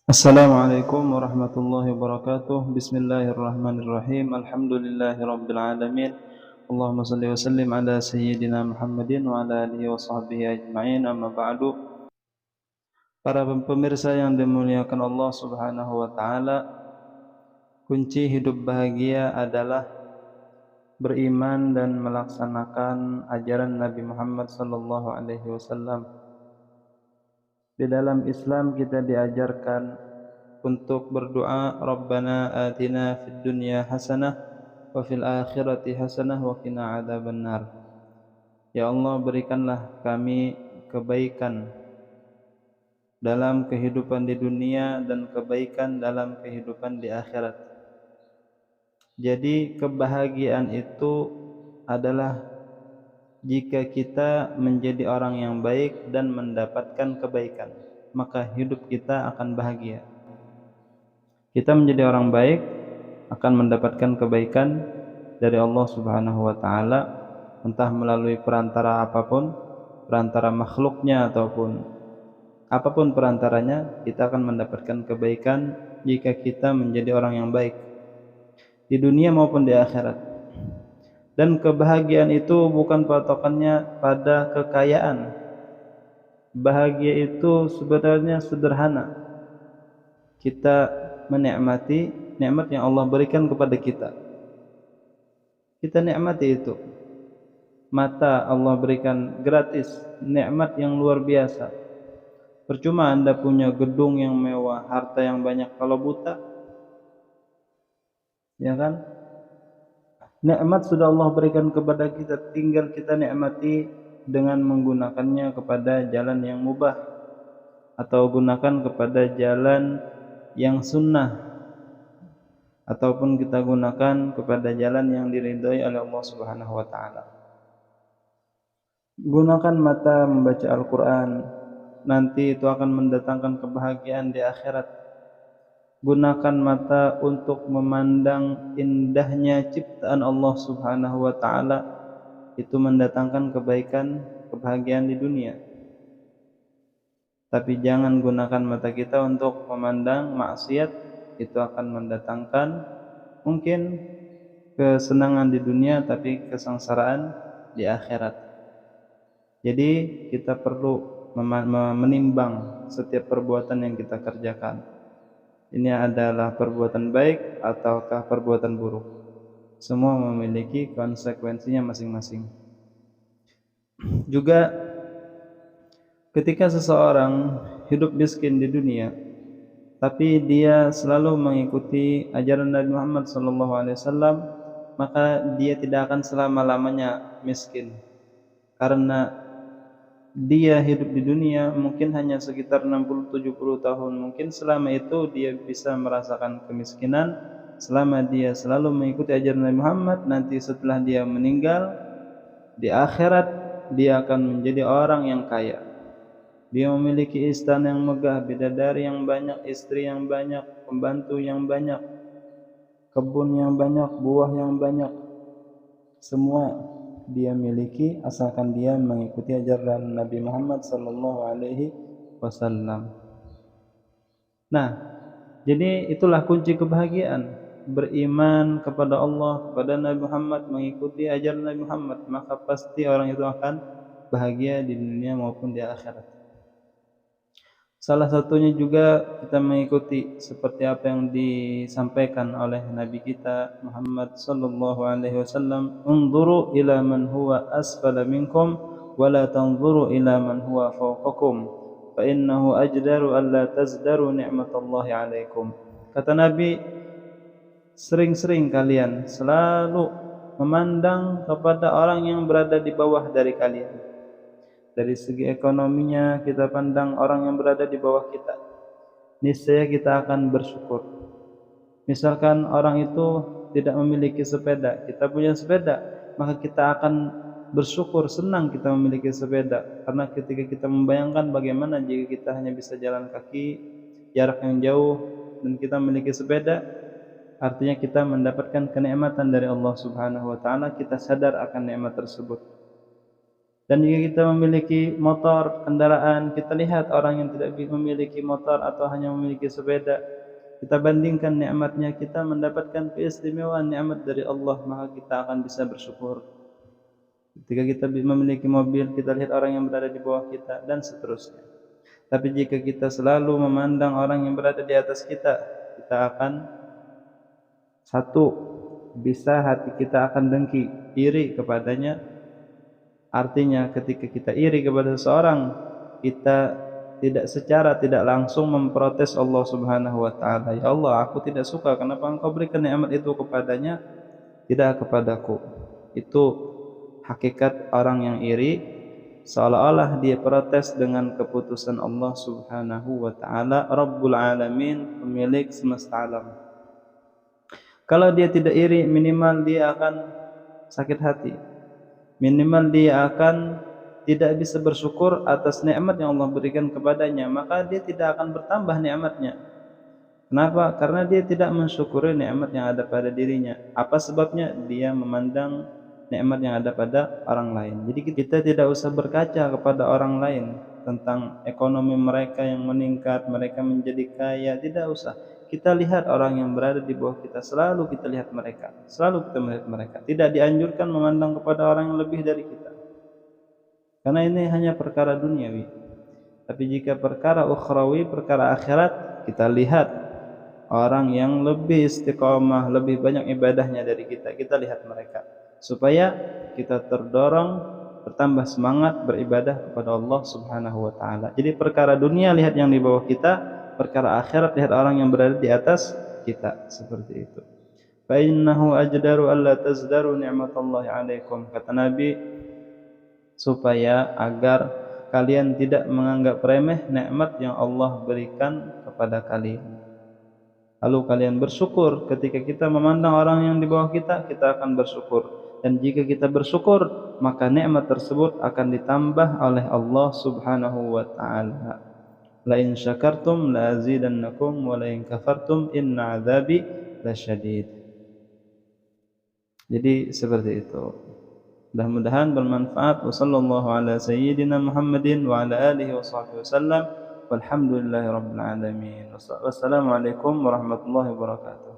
Assalamualaikum warahmatullahi wabarakatuh. Bismillahirrahmanirrahim. Alhamdulillahi rabbil alamin. Allahumma salli wa sallim ala sayyidina Muhammadin wa ala alihi wa sahbihi ajma'in. Amma ba'du. Para pemirsa yang dimuliakan Allah Subhanahu wa taala, kunci hidup bahagia adalah beriman dan melaksanakan ajaran Nabi Muhammad sallallahu alaihi wasallam. Di dalam Islam kita diajarkan untuk berdoa, Rabbana atina fid dunya hasanah wa fil akhirati hasanah wa qina adzabannar. Ya Allah, berikanlah kami kebaikan dalam kehidupan di dunia dan kebaikan dalam kehidupan di akhirat. Jadi kebahagiaan itu adalah jika kita menjadi orang yang baik dan mendapatkan kebaikan, maka hidup kita akan bahagia. Kita menjadi orang baik akan mendapatkan kebaikan dari Allah Subhanahu wa taala, entah melalui perantara apapun, perantara makhluknya ataupun apapun perantaranya, kita akan mendapatkan kebaikan jika kita menjadi orang yang baik di dunia maupun di akhirat. Dan kebahagiaan itu bukan patokannya pada kekayaan. Bahagia itu sebenarnya sederhana. Kita menikmati nikmat yang Allah berikan kepada kita. Kita nikmati itu. Mata Allah berikan gratis, nikmat yang luar biasa. Percuma Anda punya gedung yang mewah, harta yang banyak kalau buta. Ya kan? Nikmat sudah Allah berikan kepada kita, tinggal kita nikmati dengan menggunakannya kepada jalan yang mubah atau gunakan kepada jalan yang sunnah, ataupun kita gunakan kepada jalan yang diridhai oleh Allah Subhanahu wa taala. Gunakan mata membaca Al-Qur'an, nanti itu akan mendatangkan kebahagiaan di akhirat. Gunakan mata untuk memandang indahnya ciptaan Allah Subhanahu wa taala, itu mendatangkan kebaikan, kebahagiaan di dunia. Tapi jangan gunakan mata kita untuk memandang maksiat, itu akan mendatangkan mungkin kesenangan di dunia tapi kesengsaraan di akhirat. Jadi kita perlu menimbang setiap perbuatan yang kita kerjakan. Ini adalah perbuatan baik ataukah perbuatan buruk. Semua memiliki konsekuensinya masing-masing. Juga ketika seseorang hidup miskin di dunia, tapi dia selalu mengikuti ajaran Nabi Muhammad SAW, maka dia tidak akan selama-lamanya miskin. Karena dia hidup di dunia mungkin hanya sekitar 60-70 tahun. Mungkin selama itu dia bisa merasakan kemiskinan. Selama dia selalu mengikuti ajaran Nabi Muhammad, nanti setelah dia meninggal di akhirat, dia akan menjadi orang yang kaya. Dia memiliki istana yang megah, bidadari yang banyak, istri yang banyak, pembantu yang banyak, kebun yang banyak, buah yang banyak. Semua dia miliki asalkan dia mengikuti ajaran Nabi Muhammad sallallahu alaihi wasallam. Nah, jadi itulah kunci kebahagiaan, beriman kepada Allah, kepada Nabi Muhammad, mengikuti ajaran Nabi Muhammad, maka pasti orang itu akan bahagia di dunia maupun di akhirat. Salah satunya juga kita mengikuti seperti apa yang disampaikan oleh Nabi kita Muhammad sallallahu alaihi wasallam, "Unzuru ila man huwa asfala minkum wa la tanzuru ila man huwa fawqakum, fa innahu ajdaru alla tazdaru ni'matallahi 'alaikum." Kata Nabi, sering-sering kalian selalu memandang kepada orang yang berada di bawah dari kalian. Dari segi ekonominya kita pandang orang yang berada di bawah kita, niscaya kita akan bersyukur. Misalkan orang itu tidak memiliki sepeda, kita punya sepeda, maka kita akan bersyukur, senang kita memiliki sepeda. Karena ketika kita membayangkan bagaimana jika kita hanya bisa jalan kaki jarak yang jauh dan kita memiliki sepeda, artinya kita mendapatkan kenikmatan dari Allah Subhanahu wa taala, kita sadar akan nikmat tersebut. Dan jika kita memiliki motor, kendaraan, kita lihat orang yang tidak memiliki motor atau hanya memiliki sepeda, kita bandingkan nikmatnya, kita mendapatkan keistimewaan nikmat dari Allah, maka kita akan bisa bersyukur. Ketika kita memiliki mobil, kita lihat orang yang berada di bawah kita, dan seterusnya. Tapi jika kita selalu memandang orang yang berada di atas kita, kita akan satu, bisa hati kita akan dengki, iri kepadanya. Artinya ketika kita iri kepada seseorang, kita tidak langsung memprotes Allah Subhanahu wa taala. Ya Allah, aku tidak suka kenapa Engkau berikan nikmat itu kepadanya, tidak kepadaku. Itu hakikat orang yang iri, seolah-olah dia protes dengan keputusan Allah Subhanahu wa taala, Rabbul Alamin, pemilik semesta alam. Kalau dia tidak iri, minimal dia akan sakit hati. Minimal dia akan tidak bisa bersyukur atas nikmat yang Allah berikan kepadanya, maka dia tidak akan bertambah nikmatnya. Kenapa? Karena dia tidak mensyukuri nikmat yang ada pada dirinya. Apa sebabnya? Dia memandang nikmat yang ada pada orang lain. Jadi kita tidak usah berkaca kepada orang lain tentang ekonomi mereka yang meningkat, mereka menjadi kaya, tidak usah. Kita lihat orang yang berada di bawah kita, selalu kita lihat mereka, selalu kita melihat mereka. Tidak dianjurkan memandang kepada orang yang lebih dari kita, karena ini hanya perkara duniawi. Tapi jika perkara ukhrawi, perkara akhirat, kita lihat orang yang lebih istiqomah, lebih banyak ibadahnya dari kita, kita lihat mereka, supaya kita terdorong bertambah semangat beribadah kepada Allah Subhanahu wa taala. Jadi perkara dunia lihat yang di bawah kita, perkara akhirat lihat orang yang berada di atas kita, seperti itu. Fa innahu ajdaru alla tazdaru ni'matallahi 'alaikum, kata Nabi, supaya agar kalian tidak menganggap remeh nikmat yang Allah berikan kepada kalian. Lalu kalian bersyukur. Ketika kita memandang orang yang di bawah kita, kita akan bersyukur. Dan jika kita bersyukur, maka nikmat tersebut akan ditambah oleh Allah Subhanahu wa taala. La in syakartum la azidannakum wa la in kafartum inna 'adzabi lasyadid. Jadi seperti itu. Mudah-mudahan bermanfaat. Wassallallahu ala sayyidina Muhammadin wa ala alihi wa sahbihi wasallam. Walhamdulillahirabbil alamin. Wassalamualaikum warahmatullahi wabarakatuh.